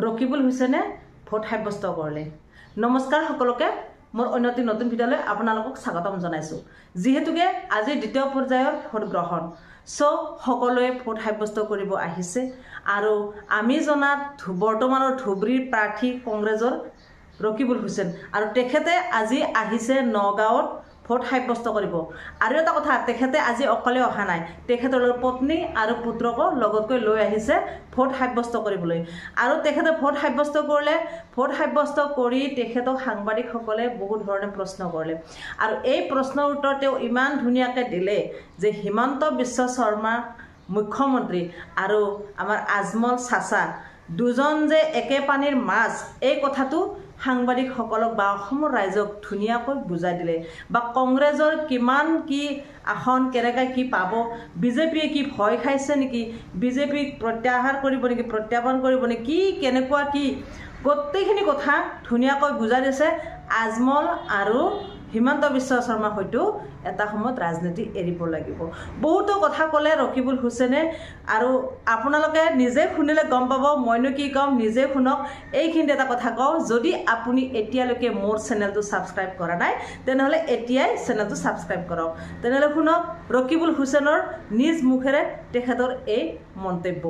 ৰকিবুল হুছেইনে ভোট সাব্যস্ত কৰিলে। নমস্কাৰ সকলোকে, মোৰ অন্যটি নতুন ভিডিঅ'লৈ আপোনালোকক স্বাগতম জনাইছোঁ। যিহেতুকে আজি দ্বিতীয় পৰ্যায়ৰ ভোট গ্ৰহণ, সকলোৱে ভোট সাব্যস্ত কৰিব আহিছে আৰু আমি জনাত বৰ্তমানৰ ধুবুৰীৰ প্ৰাৰ্থী কংগ্ৰেছৰ ৰকিবুল হুছেইন আৰু তেখেতে আজি আহিছে নগাঁৱত ভোট সাব্যস্ত কৰিব। আৰু এটা কথা, তেখেতে আজি অকলে অহা নাই, তেখেতৰ পত্নী আৰু পুত্ৰকো লগতকৈ লৈ আহিছে ভোট সাব্যস্ত কৰিবলৈ। আৰু তেখেতে ভোট সাব্যস্ত কৰিলে, ভোট সাব্যস্ত কৰি তেখেতক সাংবাদিকসকলে বহু ধৰণে প্ৰশ্ন কৰিলে আৰু এই প্ৰশ্নৰ উত্তৰ তেওঁ ইমান ধুনীয়াকৈ দিলে যে হিমন্ত বিশ্ব শৰ্মা মুখ্যমন্ত্ৰী আৰু আমাৰ আজমল চাচা দুজন যে একে পানীৰ মাছ, এই কথাটো সাংবাদিকসকলক বা অসমৰ ৰাইজক ধুনীয়াকৈ বুজাই দিলে। বা কংগ্ৰেছৰ কিমান কি আসন, কেনেকৈ কি পাব, বিজেপিয়ে কি ভয় খাইছে নেকি, বিজেপিক প্ৰত্যাহাৰ কৰিব নেকি, প্ৰত্যাহ্বান কৰিব নেকি, কি কেনেকুৱা কি, গোটেইখিনি কথা ধুনীয়াকৈ বুজাই দিছে। আজমল আৰু হিমন্ত বিশ্ব শৰ্মা হয়তো এটা সময়ত ৰাজনীতি এৰিব লাগিব। বহুতো কথা ক'লে ৰকিবুল হুছেইনে আৰু আপোনালোকে নিজে শুনিলে গম পাব, মইনো কি ক'ম, নিজে শুনক। এইখিনিতে এটা কথা কওঁ, যদি আপুনি এতিয়ালৈকে মোৰ চেনেলটো ছাবস্ক্ৰাইব কৰা নাই তেনেহ'লে এতিয়াই চেনেলটো ছাবস্ক্ৰাইব কৰক। তেনেহ'লে শুনক ৰকিবুল হুছেইনৰ নিজ মুখেৰে তেখেতৰ এই মন্তব্য।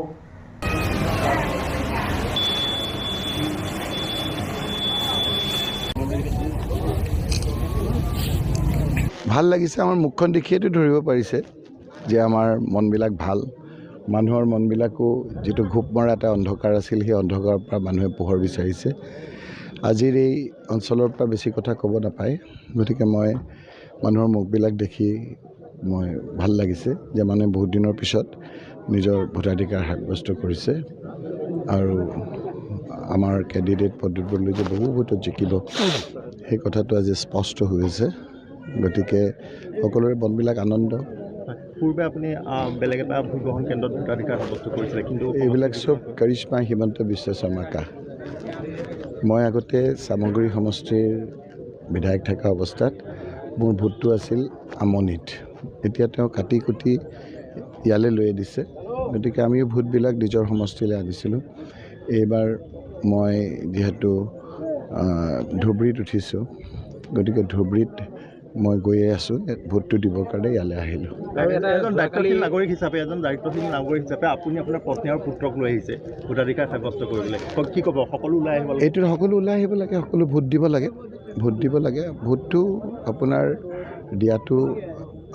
ভাল লাগিছে, আমাৰ মুখখন দেখিয়েতো ধৰিব পাৰিছে যে আমাৰ মনবিলাক ভাল। মানুহৰ মনবিলাকো যিটো ঘোপ মৰা এটা অন্ধকাৰ আছিল, সেই অন্ধকাৰৰ পৰা মানুহে পোহৰ বিচাৰিছে। আজিৰ এই অঞ্চলৰ পৰা বেছি কথা ক'ব নাপায়, গতিকে মই মানুহৰ মুখবিলাক দেখি মই ভাল লাগিছে যে মানুহে বহুত দিনৰ পিছত নিজৰ ভোটাধিকাৰ সাব্যস্ত কৰিছে আৰু আমাৰ কেণ্ডিডেট প্ৰদ্যুৎ বৰদলৈ যে বহু ভোটত জিকিব সেই কথাটো আজি স্পষ্ট হৈ আছে। গতিকে সকলোৰে মনবিলাক আনন্দ। পূৰ্বে আপুনি বেলেগ এটা ভোট গ্ৰহণ কেন্দ্ৰত ভোটাধিকাৰ সাব্যস্ত কৰিছিলে, কিন্তু এইবিলাক চব কৰিশ্মা হিমন্ত বিশ্ব শৰ্মা কা। মই আগতে চামগুৰি সমষ্টিৰ বিধায়ক থকা অৱস্থাত মোৰ ভোটটো আছিল আমনিত, এতিয়া তেওঁ কাটি কুটি ইয়ালৈ লৈ দিছে। গতিকে আমিও ভোটবিলাক নিজৰ সমষ্টিলৈ আনিছিলোঁ। এইবাৰ মই যিহেতু ধুবুৰীত উঠিছোঁ, গতিকে ধুবুৰীত মই গৈয়ে আছোঁ, ভোটটো দিবৰ কাৰণে ইয়ালৈ আহিলোঁ। এজন দায়িত্বশীল নাগৰিক হিচাপে আপুনি আপোনাৰ পত্নী আৰু পুত্ৰক লৈ আহিছে ভোটাধিকাৰ সাব্যস্ত কৰিবলৈ, কি ক'ব? সকলো ওলাই আহিব লাগে, এইটো সকলো ওলাই আহিব লাগে, সকলো ভোট দিব লাগে, ভোট দিব লাগে। ভোটটো আপোনাৰ দিয়াটো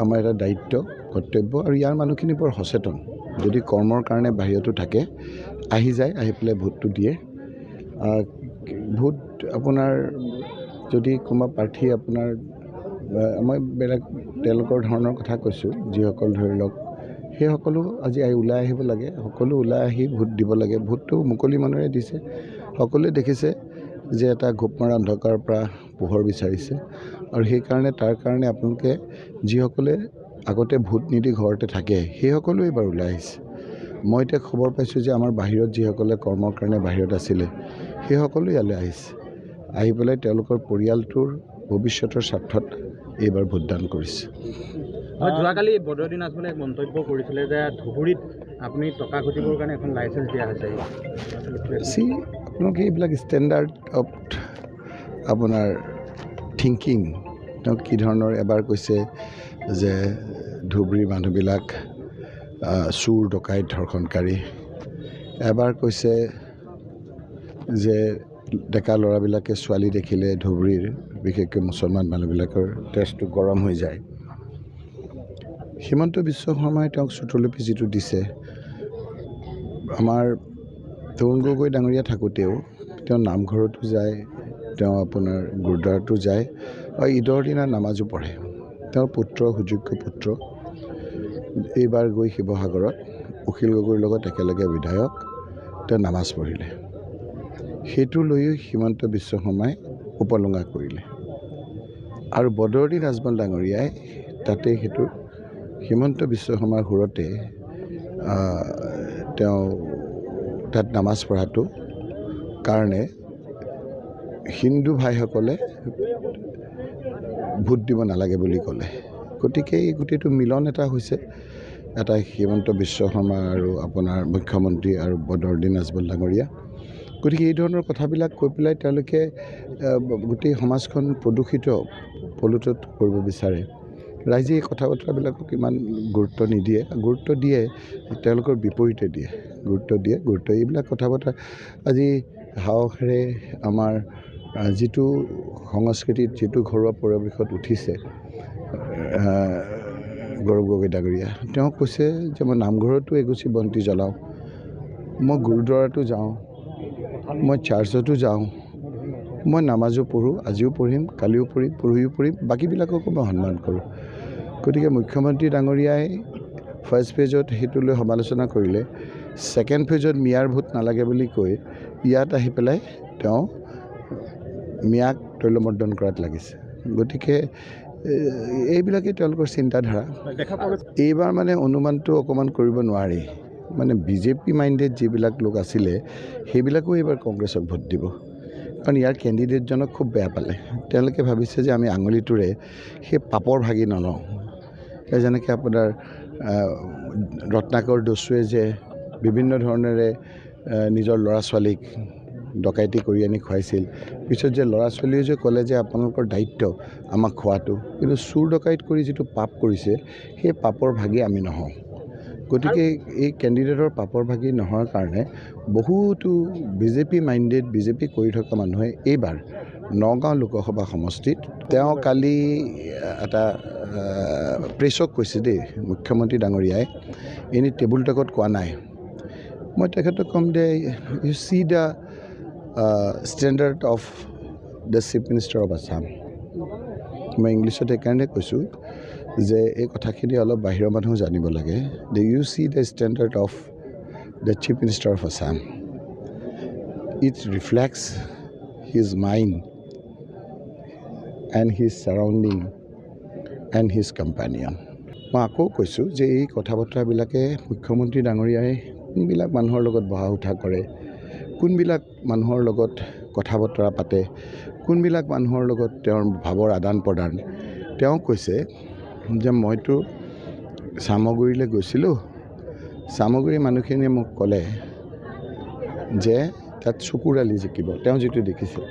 আমাৰ এটা দায়িত্ব, কৰ্তব্য। আৰু ইয়াৰ মানুহখিনি বৰ সচেতন, যদি কৰ্মৰ কাৰণে বাহিৰতো থাকে আহি যায়, আহি পেলাই ভোটটো দিয়ে। ভোট আপোনাৰ যদি কোনোবা প্ৰাৰ্থী আপোনাৰ, মই বেলেগ তেওঁলোকৰ ধৰণৰ কথা কৈছোঁ, যিসকল ধৰি লওক সেইসকলো আজি ওলাই আহিব লাগে, সকলো ওলাই আহি ভোট দিব লাগে। ভোটটো মুকলি মনেৰে দিছে, সকলোৱে দেখিছে যে এটা ঘোপ মৰা অন্ধকাৰৰ পৰা পোহৰ বিচাৰিছে আৰু সেইকাৰণে তাৰ কাৰণে আপোনালোকে যিসকলে আগতে ভোট নিদি ঘৰতে থাকে সেইসকলো এইবাৰ ওলাই আহিছে। মই এতিয়া খবৰ পাইছোঁ যে আমাৰ বাহিৰত যিসকলে কৰ্মৰ কাৰণে বাহিৰত আছিলে সেইসকলো ইয়ালৈ আহিছে, আহি পেলাই তেওঁলোকৰ পৰিয়ালটোৰ ভৱিষ্যতৰ স্বাৰ্থত এইবাৰ ভোটদান কৰিছে। যোৱাকালি বদৰুদ্দিন আজমলে এক মন্তব্য কৰিছিলে যে ধুবুৰীত আপুনি টকা ঘটিবৰ কাৰণে এখন লাইচেঞ্চ দিয়া হৈছে। আপোনালোকে এইবিলাক ষ্টেণ্ডাৰ্ড অফ আপোনাৰ থিংকিং তেওঁ কি ধৰণৰ, এবাৰ কৈছে যে ধুবুৰীৰ মানুহবিলাক চোৰ ডকাইত ধৰ্ষণকাৰী, এবাৰ কৈছে যে ডেকা ল'ৰাবিলাকে ছোৱালী দেখিলে ধুবুৰীৰ বিশেষকৈ মুছলমান মানুহবিলাকৰ তেজটো গৰম হৈ যায়। হিমন্ত বিশ্ব শৰ্মাই তেওঁক চুটুলুপি যিটো দিছে, আমাৰ তৰুণ গগৈ ডাঙৰীয়া থাকোঁতেও তেওঁ নামঘৰতো যায়, তেওঁ আপোনাৰ গুৰুদ্বাৰতো যায় আৰু ঈদৰ দিনা নামাজো পঢ়ে। তেওঁৰ পুত্ৰ, সুযোগ্য পুত্ৰ, এইবাৰ গৈ শিৱসাগৰত অখিল গগৈৰ লগত একেলগে বিধায়ক, তেওঁ নামাজ পঢ়িলে। সেইটো লৈও হিমন্ত বিশ্ব শৰ্মাই উপলুঙা কৰিলে আৰু বদৰুদ্দিন আজমল ডাঙৰীয়াই তাতে সেইটো হিমন্ত বিশ্ব শৰ্মাৰ সুৰতে তেওঁ তাত নামাজ পঢ়াটো কাৰণে হিন্দু ভাইসকলে ভোট দিব নালাগে বুলি ক'লে। গতিকে এই গোটেইটো মিলন এটা হৈছে, এটা হিমন্ত বিশ্ব শৰ্মা আৰু আপোনাৰ মুখ্যমন্ত্ৰী আৰু বদৰুদ্দিন আজমল ডাঙৰীয়া গতিকে এই ধৰণৰ কথাবিলাক কৈ পেলাই তেওঁলোকে গোটেই সমাজখন পলুটত কৰিব বিচাৰে। ৰাইজে এই কথা বতৰাবিলাকক ইমান গুৰুত্ব নিদিয়ে, গুৰুত্ব দিয়ে তেওঁলোকৰ বিপৰীতে দিয়ে, গুৰুত্ব এইবিলাক কথা বতৰা আজি সাহসেৰে আমাৰ যিটো সংস্কৃতিত যিটো ঘৰুৱা পৰিৱেশত উঠিছে। গৌৰৱ গগৈ ডাঙৰীয়া তেওঁ কৈছে যে মই নামঘৰতো এগছি বন্তি জ্বলাওঁ, মই গুৰুদ্বাৰাতো যাওঁ, মই চাৰ্চতো যাওঁ, মই নামাজো পঢ়োঁ, আজিও পঢ়িম, কালিও পঢ়িম, পৰহিও পঢ়িম, বাকীবিলাককো মই সন্মান কৰোঁ। গতিকে মুখ্যমন্ত্ৰী ডাঙৰীয়াই ফাৰ্ষ্ট ফেজত সেইটো লৈ সমালোচনা কৰিলে, ছেকেণ্ড ফেজত মিয়াৰ ভোট নালাগে বুলি কৈ ইয়াত আহি পেলাই তেওঁ মিয়াক তৈলমৰ্দন কৰাত লাগিছে। গতিকে এইবিলাকেই তেওঁলোকৰ চিন্তাধাৰা। এইবাৰ মানে অনুমানটো অকণমান কৰিব নোৱাৰি, মানে বিজেপি মাইণ্ডেড যিবিলাক লোক আছিলে সেইবিলাকো এইবাৰ কংগ্ৰেছক ভোট দিব, কাৰণ ইয়াৰ কেণ্ডিডেটজনক খুব বেয়া পালে। তেওঁলোকে ভাবিছে যে আমি আঙুলিটোৰে সেই পাপৰ ভাগি নলওঁ। যেনেকৈ আপোনাৰ ৰত্নাকৰ দস্যুৱে যে বিভিন্ন ধৰণেৰে নিজৰ ল'ৰা ছোৱালীক ডকাইতি কৰি আনি খুৱাইছিল, পিছত যে ল'ৰা ছোৱালীয়ে যে ক'লে যে আপোনালোকৰ দায়িত্ব আমাক খোৱাটো, কিন্তু চুৰ ডকাইত কৰি যিটো পাপ কৰিছে সেই পাপৰ ভাগি আমি নহওঁ। গতিকে এই কেণ্ডিডেটৰ পাপৰ ভাগি নোহোৱাৰ কাৰণে বহুতো বিজেপি মাইণ্ডেড বিজেপি কৰি থকা মানুহে এইবাৰ নগাঁও লোকসভা সমষ্টিত তেওঁ কালি এটা প্ৰেছক কৈছে দেই, মুখ্যমন্ত্ৰী ডাঙৰীয়াই এনেই টেবুল টকত কোৱা নাই। মই তেখেতক ক'ম they you see the standard of the chief minister of Assam. মই ইংলিছত এইকাৰণে কৈছোঁ যে এই কথাখিনি অলপ বাহিৰৰ মানুহ জানিব লাগে। They you see the standard of the chief minister of Assam, it reflects his mind and his surrounding and his companion. মই আকৌ কৈছোঁ যে এই কথা বতৰাবিলাকে মুখ্যমন্ত্ৰী ডাঙৰীয়াই কোনবিলাক মানুহৰ লগত বহা উঠা কৰে, কোনবিলাক মানুহৰ লগত কথা বতৰা পাতে, কোনবিলাক মানুহৰ লগত তেওঁৰ ভাৱৰ আদান প্ৰদান। তেওঁ কৈছে যে মইতো চামগুৰিলৈ গৈছিলোঁ, চামগুৰি মানুহখিনিয়ে মোক ক'লে যে তাত চকুৰালি জিকিব, তেওঁ যিটো দেখিছে